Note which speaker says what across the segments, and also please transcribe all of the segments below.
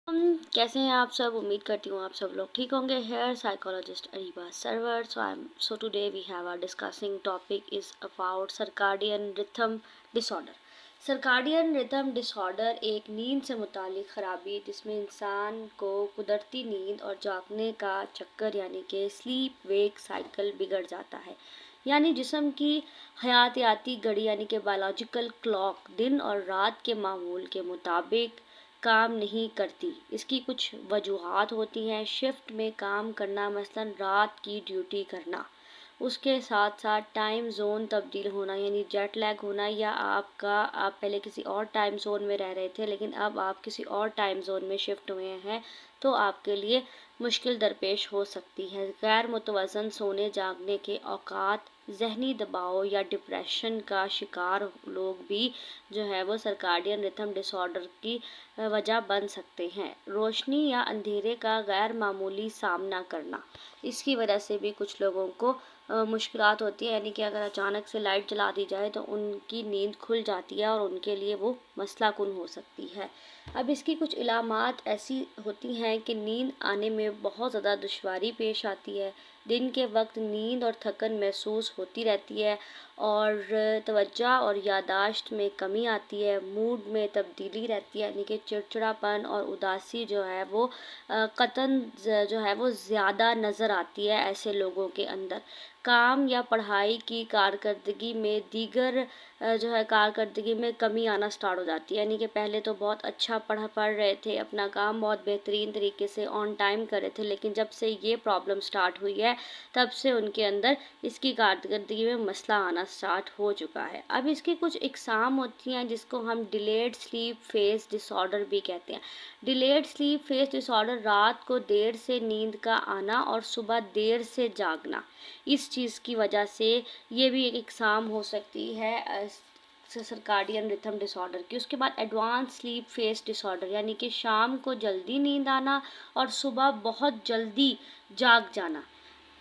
Speaker 1: कैसे हैं आप सब। उम्मीद करती हूँ आप सब लोग ठीक होंगे। Here psychologist Areeba Sarwar. So today we have our discussing topic is about circadian rhythm disorder. Circadian rhythm disorder एक नींद से मुतालिक ख़राबी जिसमें इंसान को कुदरती नींद और जागने का चक्कर यानी कि स्लीप वेक साइकिल बिगड़ जाता है। यानी जिस्म की हयातियाती घड़ी यानी कि बायोलॉजिकल क्लॉक दिन और रात के मामूल के मुताबिक काम नहीं करती। इसकी कुछ वजूहात होती हैं। शिफ्ट में काम करना, मसलन रात की ड्यूटी करना, उसके साथ साथ टाइम ज़ोन तब्दील होना यानी जेट लैग होना, या आप पहले किसी और टाइम ज़ोन में रह रहे थे लेकिन अब आप किसी और टाइम ज़ोन में शिफ्ट हुए हैं तो आपके लिए मुश्किल दरपेश हो सकती है। गैर मुतवज़न सोने जागने के औकात, ज़हनी दबाव या डिप्रेशन का शिकार लोग भी जो है वो सर्काडियन रिथम डिसऑर्डर की वजह बन सकते हैं। रोशनी या अंधेरे का गैर मामूली सामना करना, इसकी वजह से भी कुछ लोगों को मुश्किलात होती है। यानी कि अगर अचानक से लाइट जला दी जाए तो उनकी नींद खुल जाती है और उनके लिए वो मसला कुन हो सकती है। अब इसकी कुछ इलामात ऐसी होती हैं कि नींद आने में बहुत ज़्यादा दुश्वारी पेश आती है। दिन के वक्त नींद और थकन महसूस होती रहती है और तवज्जो और यादाश्त में कमी आती है। मूड में तब्दीली रहती है यानी कि चिड़चिड़ापन और उदासी जो है वो कतन जो है वो ज़्यादा नज़र आती है ऐसे लोगों के अंदर। काम या पढ़ाई की कारकर्दगी में दीगर जो है कारकर्दगी में कमी आना स्टार्ट हो जाती है। यानी कि पहले तो बहुत अच्छा पढ़ रहे थे, अपना काम बहुत बेहतरीन तरीके से ऑन टाइम कर रहे थे, लेकिन जब से ये प्रॉब्लम स्टार्ट हुई है तब से उनके अंदर इसकी कारकर्दगी में मसला आना स्टार्ट हो चुका है। अब इसकी कुछ इकसाम होती हैं जिसको हम डिलेड स्लीप फेज डिसऑर्डर भी कहते हैं। डिलेड स्लीप फेज डिसऑर्डर रात को देर से नींद का आना और सुबह देर से जागना, इस चीज़ की वजह से ये भी एक इकसाम हो सकती है सर्काडियन रिथम डिसऑर्डर की। उसके बाद एडवांस स्लीप फेज डिसऑर्डर यानी कि शाम को जल्दी नींद आना और सुबह बहुत जल्दी जाग जाना।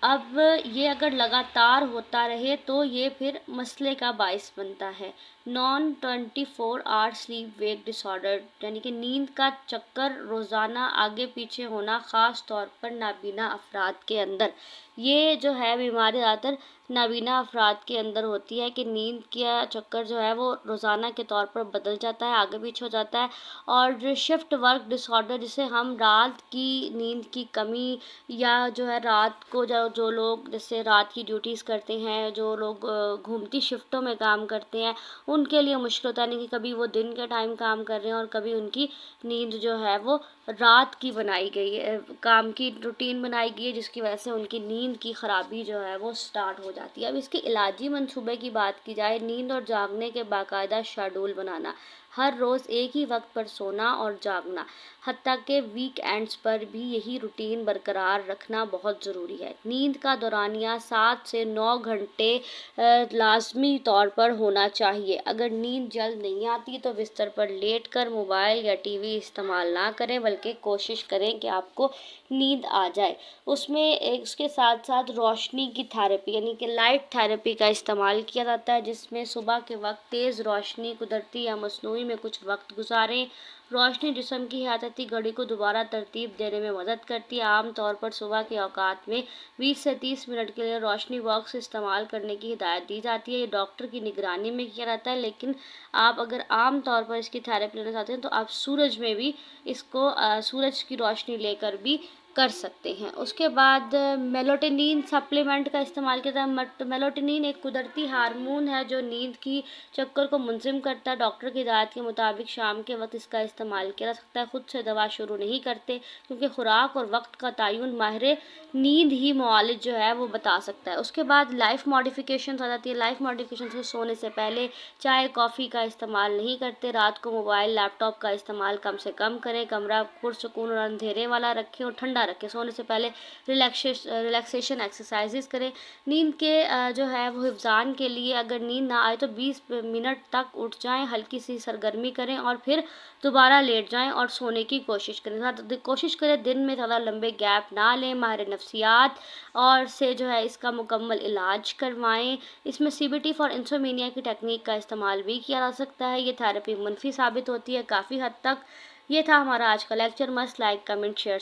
Speaker 1: अब ये अगर लगातार होता रहे तो ये फिर मसले का बाइस बनता है। Non 24 hour sleep wake disorder यानी कि नींद का चक्कर रोज़ाना आगे पीछे होना, ख़ास तौर पर नाबीना अफराद के अंदर। ये जो है बीमारी ज़्यादातर नाबीना अफराद के अंदर होती है कि नींद का चक्कर जो है वो रोज़ाना के तौर पर बदल जाता है, आगे पीछे हो जाता है। और शिफ्ट वर्क डिसऑर्डर जिसे हम रात की नींद की कमी या जो है रात को जो लोग जैसे रात की ड्यूटीज़ करते हैं, जो लोग घूमती शिफ्टों में काम करते हैं, उनके लिए मुश्किल होता है। नहीं कि कभी वो दिन के टाइम काम कर रहे हैं और कभी उनकी नींद जो है वो रात की बनाई गई है, काम की रूटीन बनाई गई है, जिसकी वजह से उनकी नींद की ख़राबी जो है वो स्टार्ट हो जाती है। अब इसके इलाजी मंसूबे की बात की जाए, नींद और जागने के बाकायदा शेड्यूल बनाना, हर रोज़ एक ही वक्त पर सोना और जागना, हत्ता के वीकेंड्स पर भी यही रूटीन बरकरार रखना बहुत ज़रूरी है। नींद का दौरानिया 7 से 9 घंटे लाजमी तौर पर होना चाहिए। अगर नींद जल्द नहीं आती तो बिस्तर पर लेटकर मोबाइल या टीवी इस्तेमाल ना करें, बल्कि कोशिश करें कि आपको नींद आ जाए। उसके साथ साथ रोशनी की थेरेपी यानी कि लाइट थेरेपी का इस्तेमाल किया जाता है, जिसमें सुबह के वक्त तेज़ रोशनी, कुदरती या मसनूई में कुछ वक्त गुजारें। रोशनी जिस्म की हयाती घड़ी को दोबारा तरतीब देने में मदद करती है। आम तौर पर सुबह के औकात में 20 से 30 मिनट के लिए रोशनी बॉक्स इस्तेमाल करने की हिदायत दी जाती है। ये डॉक्टर की निगरानी में किया जाता है, लेकिन आप अगर आम तौर पर इसकी थेरेपी लेना चाहते हैं तो आप सूरज में भी इसको सूरज की रोशनी लेकर भी कर सकते हैं। उसके बाद मेलाटोनिन सप्लीमेंट का इस्तेमाल किया जाता है। मेलाटोनिन एक कुदरती हार्मोन है जो नींद की चक्कर को मुंज़िम करता है। डॉक्टर की हिदायत के मुताबिक शाम के वक्त इसका इस्तेमाल किया जा सकता है। खुद से दवा शुरू नहीं करते, क्योंकि खुराक और वक्त का तयन माहिर नींद ही मुआलिज जो है वो बता सकता है। उसके बाद लाइफ मॉडिफिकेशन आ जाती है। लाइफ मॉडिफिकेशन से सोने से पहले चाय कॉफ़ी का इस्तेमाल नहीं करते। रात को मोबाइल लैपटॉप का इस्तेमाल कम से कम करें। कमरा पुरसुकून और अंधेरे वाला रखें और ठंडा रखें। सोने से पहले रिलैक्सेशन एक्सरसाइजेस करें। नींद के जो है वो हिफ्ज़ान के लिए अगर नींद ना आए तो 20 मिनट तक उठ जाएं, हल्की सी सरगर्मी करें और फिर दोबारा लेट जाएं और सोने की कोशिश करें। कोशिश करें दिन में ज़्यादा लंबे गैप ना लें। माहिर नफ्सियात और से जो है इसका मुकम्मल इलाज करवाएं। इसमें CBT फॉर इंसोमेनिया की टेक्निक का इस्तेमाल भी किया जा सकता है। ये थेरेपी मुनफी साबित होती है काफ़ी हद तक। یہ تھا ہمارا آج کا لیکچر. مست لائک کمنٹ شیئر